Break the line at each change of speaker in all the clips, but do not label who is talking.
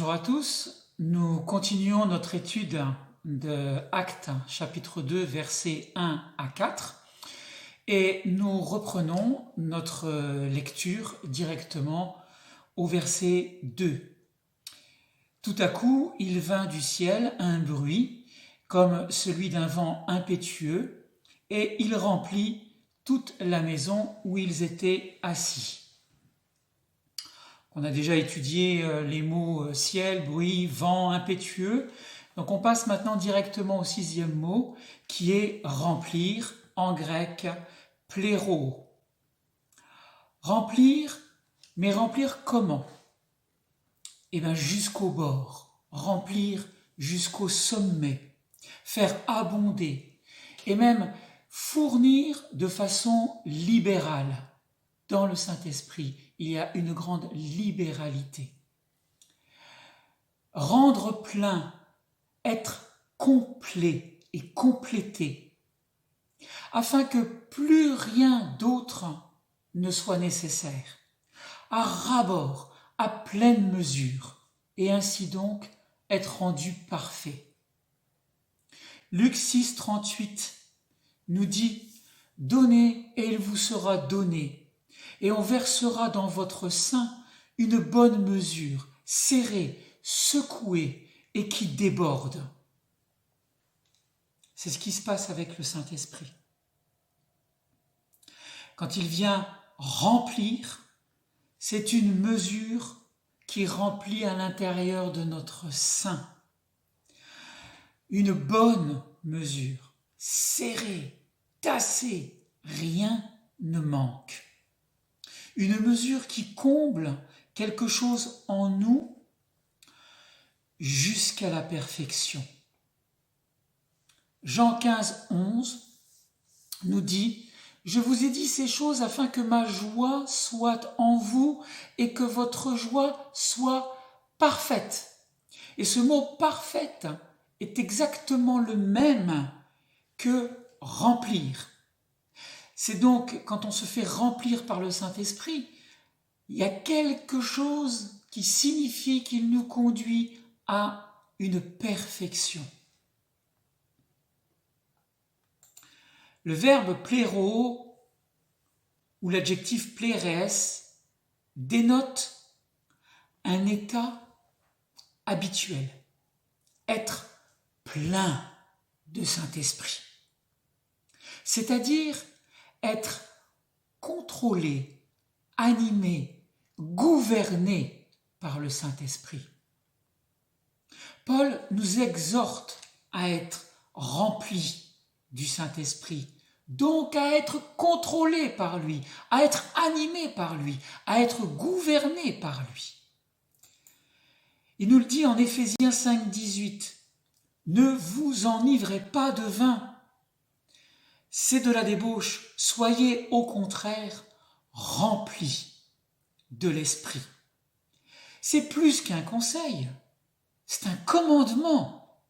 Bonjour à tous, nous continuons notre étude de Actes chapitre 2 versets 1 à 4 et nous reprenons notre lecture directement au verset 2. Tout à coup, il vint du ciel un bruit comme celui d'un vent impétueux et il remplit toute la maison où ils étaient assis. On a déjà étudié les mots ciel, bruit, vent, impétueux. Donc on passe maintenant directement au sixième mot qui est remplir, en grec pléro. Remplir, mais remplir comment? Eh bien jusqu'au bord, remplir jusqu'au sommet, faire abonder et même fournir de façon libérale. Dans le Saint-Esprit, il y a une grande libéralité. Rendre plein, être complet et complété, afin que plus rien d'autre ne soit nécessaire, à ras-bord, à pleine mesure, et ainsi donc être rendu parfait. Luc 6, 38 nous dit « Donnez et il vous sera donné ». Et on versera dans votre sein une bonne mesure, serrée, secouée et qui déborde. C'est ce qui se passe avec le Saint-Esprit. Quand il vient remplir, c'est une mesure qui remplit à l'intérieur de notre sein. Une bonne mesure, serrée, tassée, rien ne manque. Une mesure qui comble quelque chose en nous jusqu'à la perfection. Jean 15, 11 nous dit « Je vous ai dit ces choses afin que ma joie soit en vous et que votre joie soit parfaite. » Et ce mot « parfaite » est exactement le même que « remplir ». C'est donc quand on se fait remplir par le Saint-Esprit, il y a quelque chose qui signifie qu'il nous conduit à une perfection. Le verbe pléro ou l'adjectif pléres dénote un état habituel, être plein de Saint-Esprit, c'est-à-dire être contrôlé, animé, gouverné par le Saint-Esprit. Paul nous exhorte à être remplis du Saint-Esprit, donc à être contrôlé par lui, à être animé par lui, à être gouverné par lui. Il nous le dit en Éphésiens 5, 18, « Ne vous enivrez pas de vin, c'est de la débauche, soyez au contraire remplis de l'Esprit. » C'est plus qu'un conseil, c'est un commandement.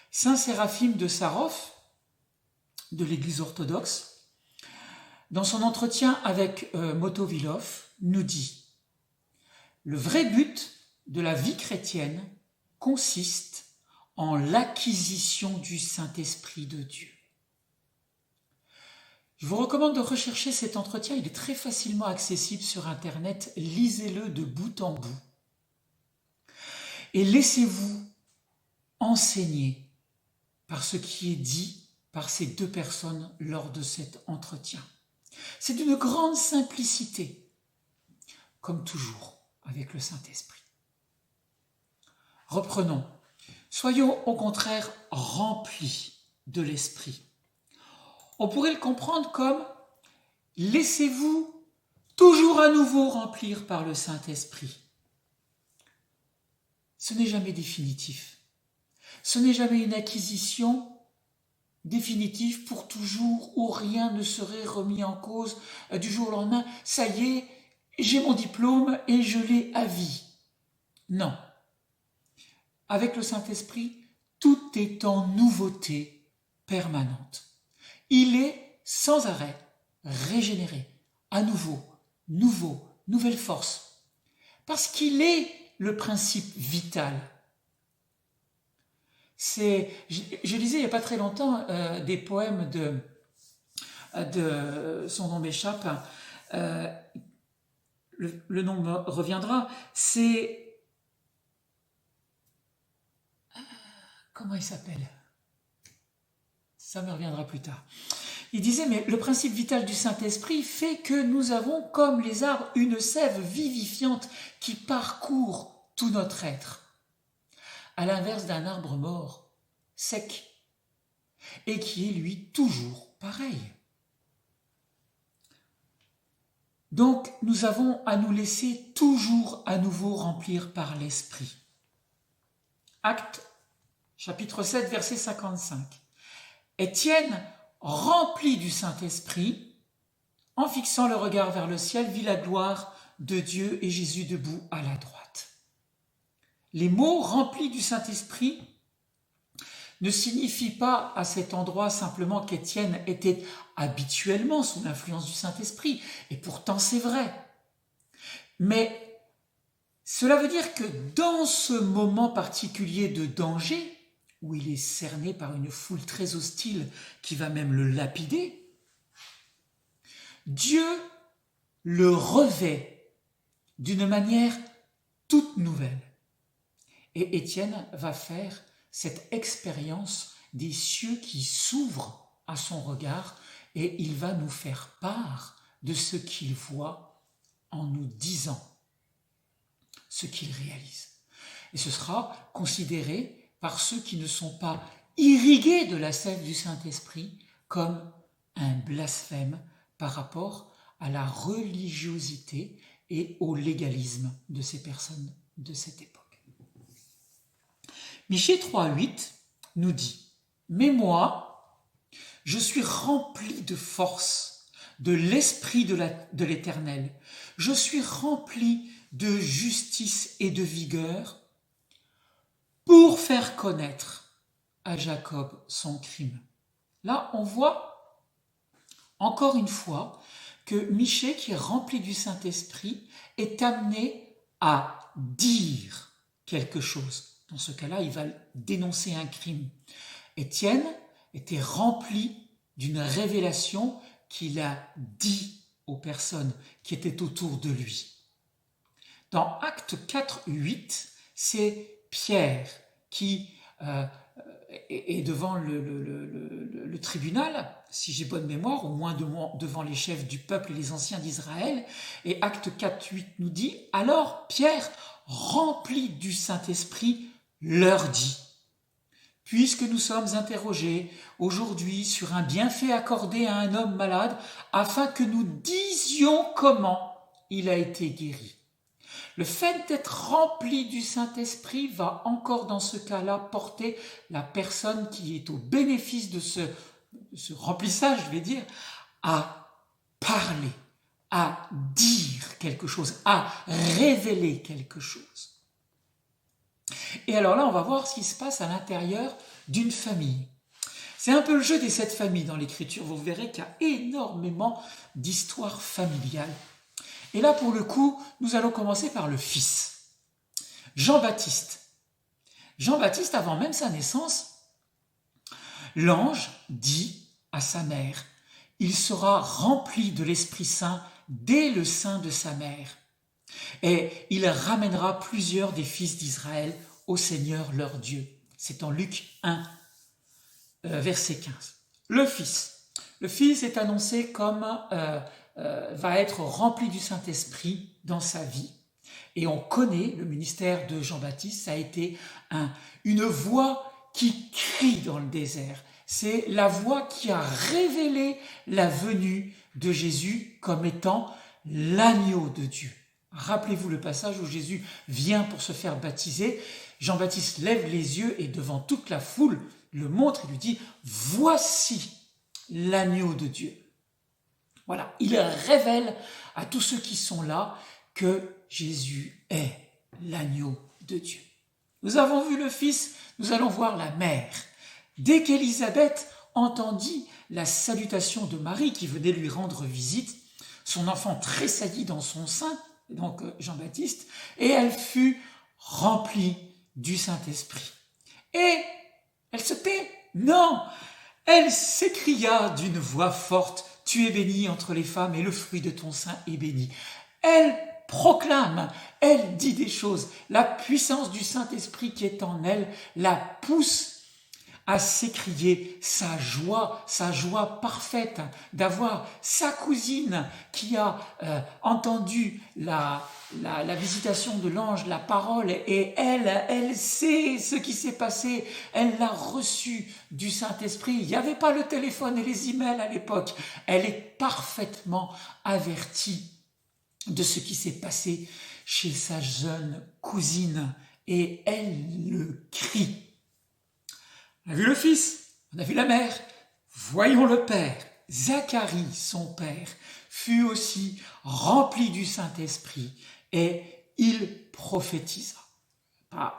Saint Séraphime de Sarov, de l'Église orthodoxe, dans son entretien avec Motovilov, nous dit « Le vrai but de la vie chrétienne consiste en l'acquisition du Saint-Esprit de Dieu. » Je vous recommande de rechercher cet entretien, il est très facilement accessible sur Internet, lisez-le de bout en bout. Et laissez-vous enseigner par ce qui est dit par ces deux personnes lors de cet entretien. C'est d'une grande simplicité, comme toujours avec le Saint-Esprit. Reprenons. Soyons au contraire remplis de l'Esprit. On pourrait le comprendre comme « laissez-vous toujours à nouveau remplir par le Saint-Esprit ». Ce n'est jamais définitif. Ce n'est jamais une acquisition définitive pour toujours où rien ne serait remis en cause du jour au lendemain. Ça y est, j'ai mon diplôme et je l'ai à vie. Non. Avec le Saint-Esprit, tout est en nouveauté permanente. Il est sans arrêt régénéré, à nouveau, nouvelle force. Parce qu'il est le principe vital? Je lisais il n'y a pas très longtemps des poèmes son nom m'échappe, le nom me reviendra, c'est... Comment il s'appelle? Ça me reviendra plus tard. Il disait, mais le principe vital du Saint-Esprit fait que nous avons, comme les arbres, une sève vivifiante qui parcourt tout notre être, à l'inverse d'un arbre mort, sec, et qui est, lui, toujours pareil. Donc, nous avons à nous laisser toujours à nouveau remplir par l'Esprit. Actes, chapitre 7, verset 55. Étienne, rempli du Saint-Esprit, en fixant le regard vers le ciel, vit la gloire de Dieu et Jésus debout à la droite. Les mots remplis du Saint-Esprit ne signifient pas à cet endroit simplement qu'Étienne était habituellement sous l'influence du Saint-Esprit, et pourtant c'est vrai. Mais cela veut dire que dans ce moment particulier de danger, où il est cerné par une foule très hostile qui va même le lapider, Dieu le revêt d'une manière toute nouvelle. Et Étienne va faire cette expérience des cieux qui s'ouvrent à son regard et il va nous faire part de ce qu'il voit en nous disant ce qu'il réalise. Et ce sera considéré par ceux qui ne sont pas irrigués de la sève du Saint-Esprit comme un blasphème par rapport à la religiosité et au légalisme de ces personnes de cette époque. Michée 3,8 nous dit « Mais moi, je suis rempli de force, de l'Esprit de l'Éternel. Je suis rempli de justice et de vigueur pour faire connaître à Jacob son crime. » Là, on voit encore une fois que Michée, qui est rempli du Saint-Esprit, est amené à dire quelque chose. Dans ce cas-là, il va dénoncer un crime. Étienne était rempli d'une révélation qu'il a dit aux personnes qui étaient autour de lui. Dans Actes 4:8, c'est Pierre qui est devant le tribunal, si j'ai bonne mémoire, au moins devant les chefs du peuple et les anciens d'Israël. Et Acte 4:8 nous dit « Alors Pierre, rempli du Saint-Esprit, leur dit, puisque nous sommes interrogés aujourd'hui sur un bienfait accordé à un homme malade, afin que nous disions comment il a été guéri. » Le fait d'être rempli du Saint-Esprit va encore dans ce cas-là porter la personne qui est au bénéfice de ce remplissage, je vais dire, à parler, à dire quelque chose, à révéler quelque chose. Et alors là, on va voir ce qui se passe à l'intérieur d'une famille. C'est un peu le jeu des 7 familles dans l'Écriture. Vous verrez qu'il y a énormément d'histoires familiales. Et là, pour le coup, nous allons commencer par le fils, Jean-Baptiste. Jean-Baptiste, avant même sa naissance, l'ange dit à sa mère, « Il sera rempli de l'Esprit Saint dès le sein de sa mère. Et il ramènera plusieurs des fils d'Israël au Seigneur leur Dieu. » C'est en Luc 1, verset 15. Le Fils est annoncé comme va être rempli du Saint-Esprit dans sa vie. Et on connaît le ministère de Jean-Baptiste, ça a été une voix qui crie dans le désert. C'est la voix qui a révélé la venue de Jésus comme étant l'agneau de Dieu. Rappelez-vous le passage où Jésus vient pour se faire baptiser. Jean-Baptiste lève les yeux et devant toute la foule le montre et lui dit « Voici l'agneau de Dieu ». Voilà, il révèle à tous ceux qui sont là que Jésus est l'agneau de Dieu. Nous avons vu le Fils, nous allons voir la mère. Dès qu'Élisabeth entendit la salutation de Marie qui venait lui rendre visite, son enfant tressaillit dans son sein, donc Jean-Baptiste, et elle fut remplie du Saint-Esprit. Et elle se tait? Non! Elle s'écria d'une voix forte, « Tu es bénie entre les femmes et le fruit de ton sein est béni. » Elle proclame, elle dit des choses. La puissance du Saint-Esprit qui est en elle la pousse à s'écrier sa joie parfaite d'avoir sa cousine qui a entendu la visitation de l'ange, la parole, et elle sait ce qui s'est passé, elle l'a reçu du Saint-Esprit. Il n'y avait pas le téléphone et les emails à l'époque. Elle est parfaitement avertie de ce qui s'est passé chez sa jeune cousine, et elle le crie. On a vu le Fils, on a vu la mère, voyons le Père. Zacharie, son père, fut aussi rempli du Saint-Esprit et il prophétisa.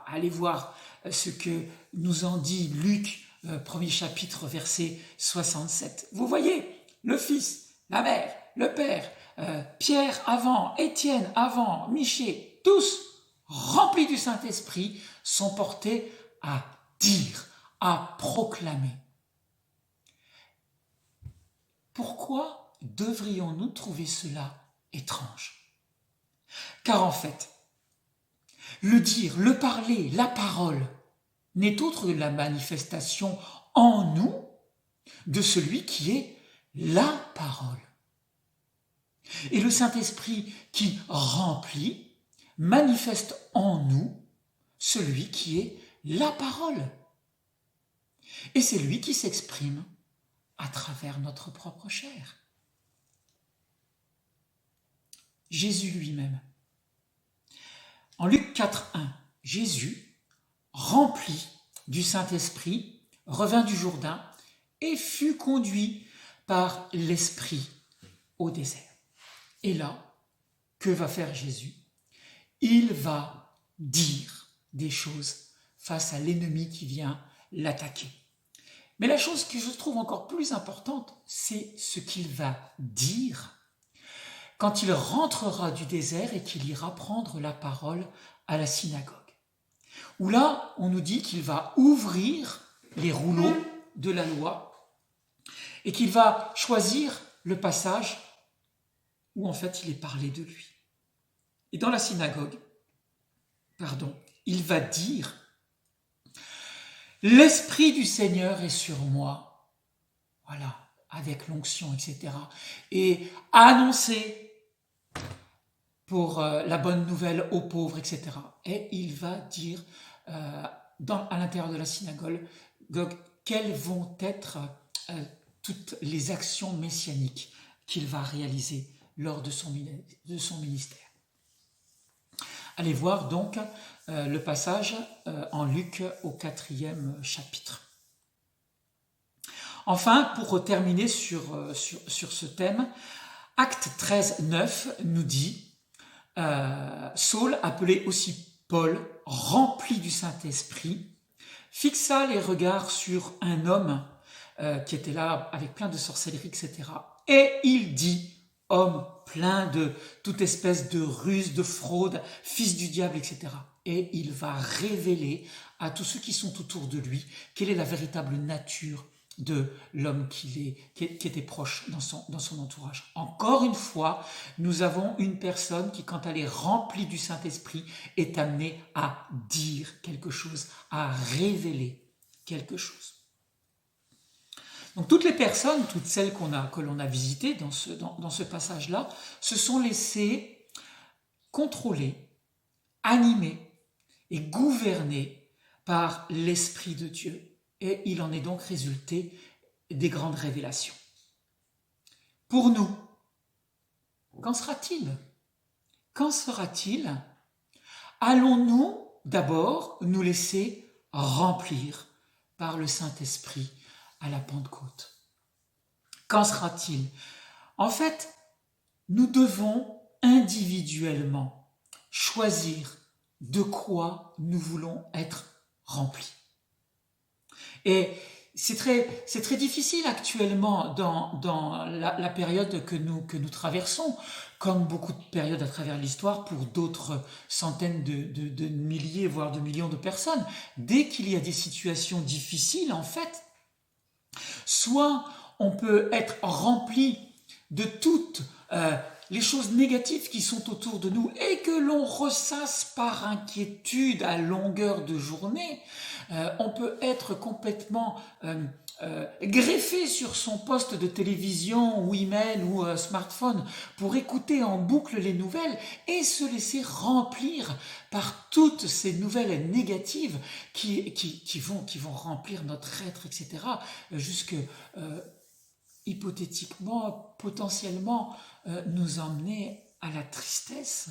Allez voir ce que nous en dit Luc, premier chapitre, verset 67. Vous voyez, le Fils, la mère, le Père, Pierre avant, Étienne avant, Michée, tous remplis du Saint-Esprit, sont portés à dire, à proclamer. Pourquoi devrions-nous trouver cela étrange? Car en fait, le dire, le parler, la parole n'est autre que la manifestation en nous de celui qui est la parole. Et le Saint-Esprit qui remplit manifeste en nous celui qui est la parole. Et c'est lui qui s'exprime à travers notre propre chair. Jésus lui-même. En Luc 4,1, Jésus, rempli du Saint-Esprit, revint du Jourdain et fut conduit par l'Esprit au désert. Et là, que va faire Jésus? Il va dire des choses face à l'ennemi qui vient l'attaquer. Mais la chose que je trouve encore plus importante, c'est ce qu'il va dire quand il rentrera du désert et qu'il ira prendre la parole à la synagogue. Où là, on nous dit qu'il va ouvrir les rouleaux de la loi et qu'il va choisir le passage où en fait il est parlé de lui. Et dans la synagogue, il va dire « L'Esprit du Seigneur est sur moi ». Voilà, avec l'onction, etc. Et annoncer pour la bonne nouvelle aux pauvres, etc. Et il va dire à l'intérieur de la synagogue quelles vont être toutes les actions messianiques qu'il va réaliser lors de son ministère. Allez voir donc le passage en Luc au 4e chapitre. Enfin, pour terminer sur ce thème, Acte 13, 9 nous dit Saul, appelé aussi Paul, rempli du Saint-Esprit, fixa les regards sur un homme qui était là avec plein de sorcellerie, etc. Et il dit, homme plein de toute espèce de ruse, de fraude, fils du diable, etc. Et il va révéler à tous ceux qui sont autour de lui quelle est la véritable nature de l'homme qui était proche dans son entourage. Encore une fois, nous avons une personne qui, quand elle est remplie du Saint-Esprit, est amenée à dire quelque chose, à révéler quelque chose. Donc toutes les personnes, toutes celles que l'on a visitées dans ce passage-là, se sont laissées contrôler, animer et gouverner par l'Esprit de Dieu. Et il en est donc résulté des grandes révélations. Pour nous, qu'en sera-t-il? Qu'en sera-t-il? Allons-nous d'abord nous laisser remplir par le Saint-Esprit à la Pentecôte? Qu'en sera-t-il? En fait, nous devons individuellement choisir de quoi nous voulons être remplis. Et c'est très difficile actuellement dans la période que nous traversons, comme beaucoup de périodes à travers l'histoire pour d'autres centaines de milliers, voire de millions de personnes. Dès qu'il y a des situations difficiles, en fait, soit on peut être rempli de toutes les choses négatives qui sont autour de nous et que l'on ressasse par inquiétude à longueur de journée, on peut être complètement greffé sur son poste de télévision ou email ou smartphone pour écouter en boucle les nouvelles et se laisser remplir par toutes ces nouvelles négatives qui vont remplir notre être, etc. jusque hypothétiquement, potentiellement, nous emmener à la tristesse,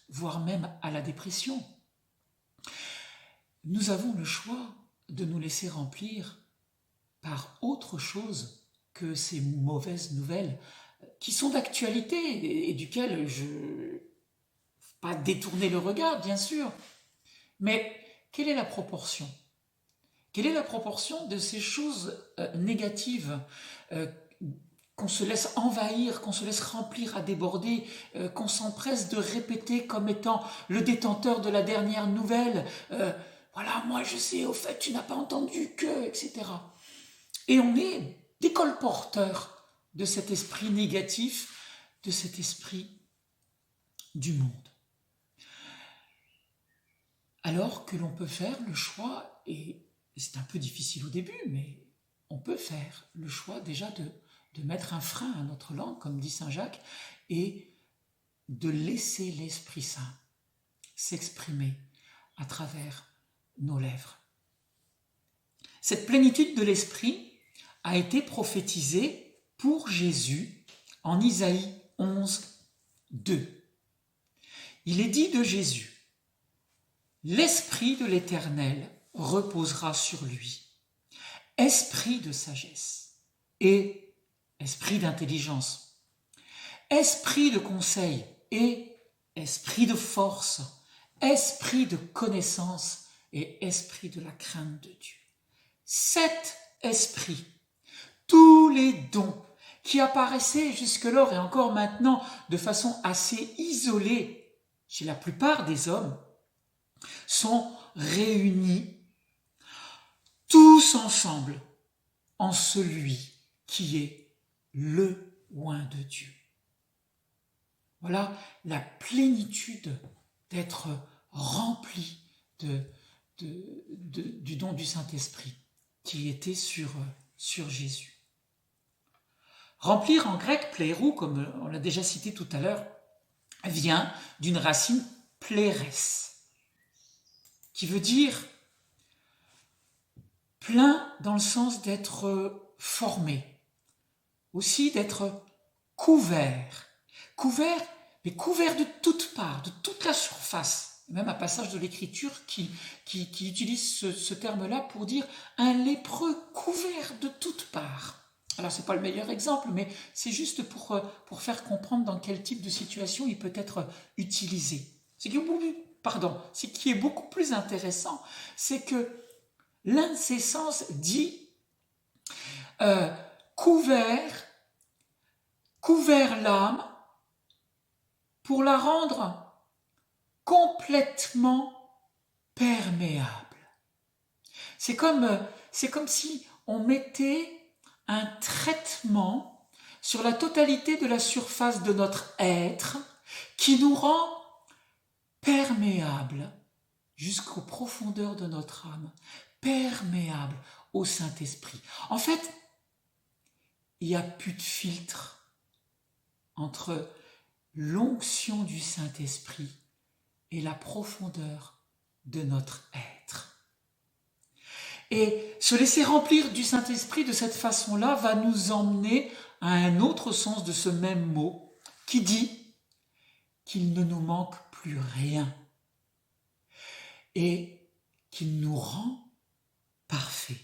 voire même à la dépression. Nous avons le choix de nous laisser remplir par autre chose que ces mauvaises nouvelles qui sont d'actualité et duquel je ne vais pas détourner le regard, bien sûr. Mais quelle est la proportion? Quelle est la proportion de ces choses négatives qu'on se laisse envahir, qu'on se laisse remplir à déborder, qu'on s'empresse de répéter comme étant le détenteur de la dernière nouvelle, voilà, moi je sais, au fait, tu n'as pas entendu que, etc. Et on est des colporteurs de cet esprit négatif, de cet esprit du monde. Alors que l'on peut faire le choix, et c'est un peu difficile au début, mais on peut faire le choix déjà de mettre un frein à notre langue, comme dit Saint Jacques, et de laisser l'Esprit Saint s'exprimer à travers nos lèvres. Cette plénitude de l'Esprit a été prophétisée pour Jésus en Isaïe 11, 2. Il est dit de Jésus: « L'Esprit de l'Éternel reposera sur lui, esprit de sagesse et esprit d'intelligence, esprit de conseil et esprit de force, esprit de connaissance et esprit de la crainte de Dieu. » 7 esprits, tous les dons qui apparaissaient jusque-lors et encore maintenant de façon assez isolée chez la plupart des hommes, sont réunis tous ensemble en celui qui est le oint de Dieu. Voilà la plénitude d'être rempli du don du Saint-Esprit qui était sur Jésus. Remplir en grec, plerou, comme on l'a déjà cité tout à l'heure, vient d'une racine plérès, qui veut dire plein dans le sens d'être formé, aussi d'être couvert, mais couvert de toutes parts, de toute la surface. Même un passage de l'Écriture qui utilise ce terme-là pour dire un lépreux couvert de toutes parts. Alors, ce n'est pas le meilleur exemple, mais c'est juste pour faire comprendre dans quel type de situation il peut être utilisé. Ce qui est beaucoup plus intéressant, c'est que l'un de ces sens dit couvert l'âme pour la rendre complètement perméable. C'est comme si on mettait un traitement sur la totalité de la surface de notre être qui nous rend perméable jusqu'aux profondeurs de notre âme, perméable au Saint-Esprit. En fait, il n'y a plus de filtre entre l'onction du Saint-Esprit et la profondeur de notre être. Et se laisser remplir du Saint-Esprit de cette façon-là va nous emmener à un autre sens de ce même mot qui dit qu'il ne nous manque plus rien et qu'il nous rend parfaits.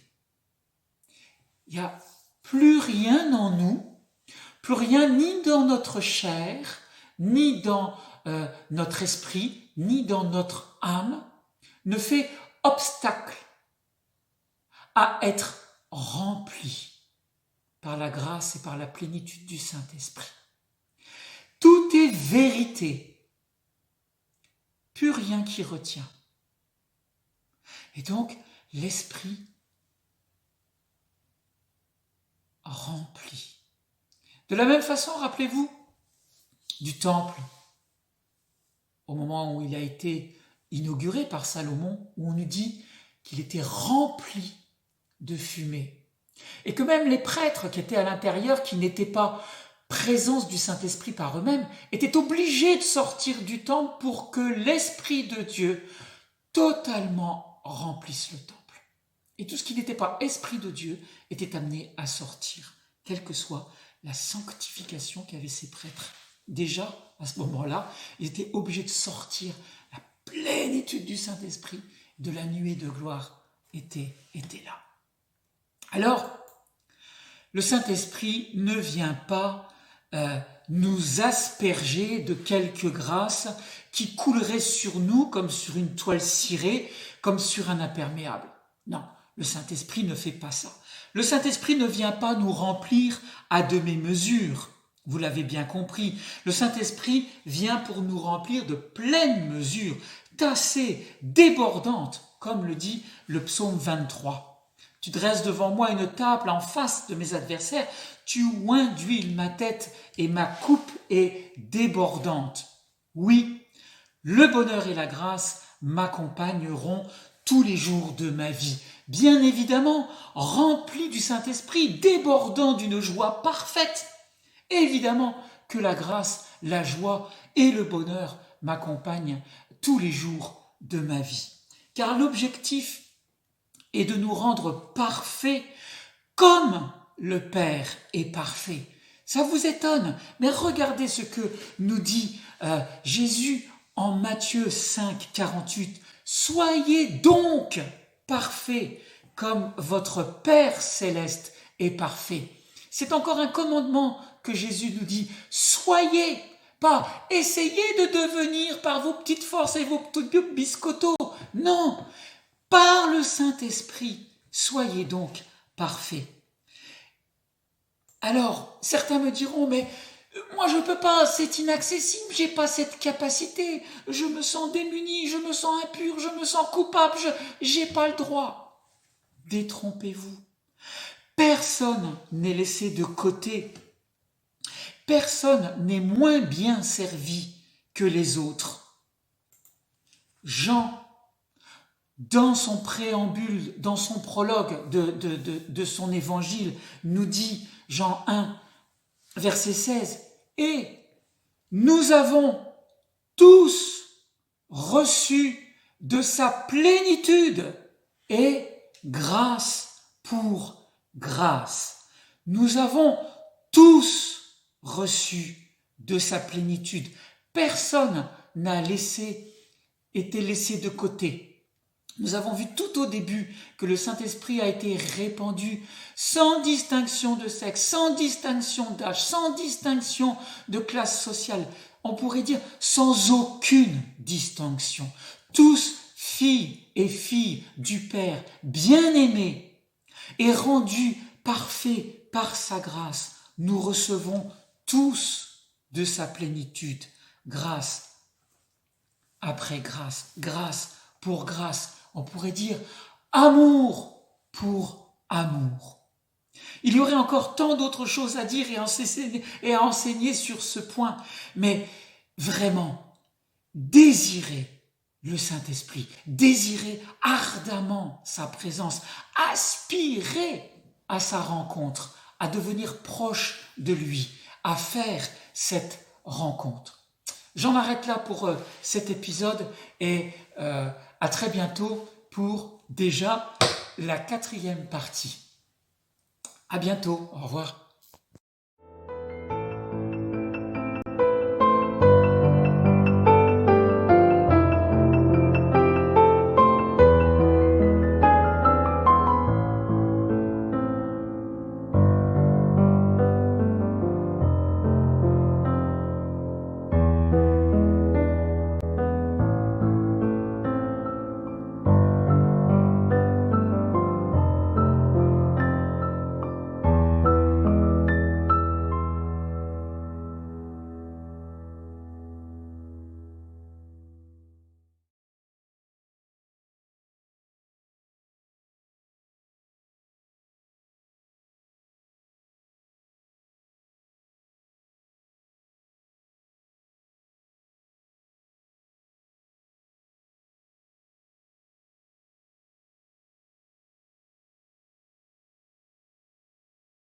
Il n'y a plus rien en nous, plus rien ni dans notre chair, ni dans notre esprit, ni dans notre âme, ne fait obstacle à être remplis par la grâce et par la plénitude du Saint-Esprit. Tout est vérité, plus rien qui retient. Et donc, l'Esprit remplit. De la même façon, rappelez-vous du temple, au moment où il a été inauguré par Salomon, où on nous dit qu'il était rempli de fumée. Et que même les prêtres qui étaient à l'intérieur, qui n'étaient pas présence du Saint-Esprit par eux-mêmes, étaient obligés de sortir du temple pour que l'Esprit de Dieu totalement remplisse le temple. Et tout ce qui n'était pas Esprit de Dieu était amené à sortir, quelle que soit la sanctification qu'avaient ces prêtres. Déjà, à ce moment-là, ils étaient obligés de sortir. La plénitude du Saint-Esprit, de la nuée de gloire était là. Alors, le Saint-Esprit ne vient pas nous asperger de quelques grâces qui couleraient sur nous comme sur une toile cirée, comme sur un imperméable. Non, le Saint-Esprit ne fait pas ça. Le Saint-Esprit ne vient pas nous remplir à demi-mesure. Vous l'avez bien compris. Le Saint-Esprit vient pour nous remplir de pleine mesure, tassée, débordante, comme le dit le psaume 23. Tu dresses devant moi une table en face de mes adversaires, tu oins d'huile ma tête et ma coupe est débordante. Oui, le bonheur et la grâce m'accompagneront tous les jours de ma vie. Bien évidemment, rempli du Saint-Esprit, débordant d'une joie parfaite. Évidemment que la grâce, la joie et le bonheur m'accompagnent tous les jours de ma vie. Car l'objectif est de nous rendre parfaits comme le Père est parfait. Ça vous étonne, mais regardez ce que nous dit Jésus en Matthieu 5, 48. Soyez donc parfaits comme votre Père céleste est parfait. C'est encore un commandement que Jésus nous dit. Soyez, pas essayez de devenir par vos petites forces et vos petits biscottos. Non, par le Saint-Esprit, soyez donc parfaits. Alors, certains me diront, mais moi je ne peux pas, c'est inaccessible, j'ai pas cette capacité, je me sens démuni, je me sens impur, je me sens coupable, j'ai pas le droit. Détrompez-vous. Personne n'est laissé de côté. Personne n'est moins bien servi que les autres. Jean, dans son préambule, dans son prologue de son évangile, nous dit, Jean 1, verset 16, « Et nous avons tous reçu de sa plénitude et grâce pour grâce. » Nous avons tous reçu de sa plénitude. Personne n'a été laissé de côté. Nous avons vu tout au début que le Saint-Esprit a été répandu sans distinction de sexe, sans distinction d'âge, sans distinction de classe sociale. On pourrait dire sans aucune distinction. Tous filles et filles du Père, bien-aimés et rendus parfaits par sa grâce. Nous recevons tous de sa plénitude, grâce après grâce, grâce pour grâce. On pourrait dire amour pour amour. Il y aurait encore tant d'autres choses à dire et à enseigner sur ce point, mais vraiment, désirez le Saint-Esprit, désirez ardemment sa présence, aspirez à sa rencontre, à devenir proche de lui, à faire cette rencontre. J'en arrête là pour cet épisode et à très bientôt pour déjà la 4e partie. À bientôt, au revoir.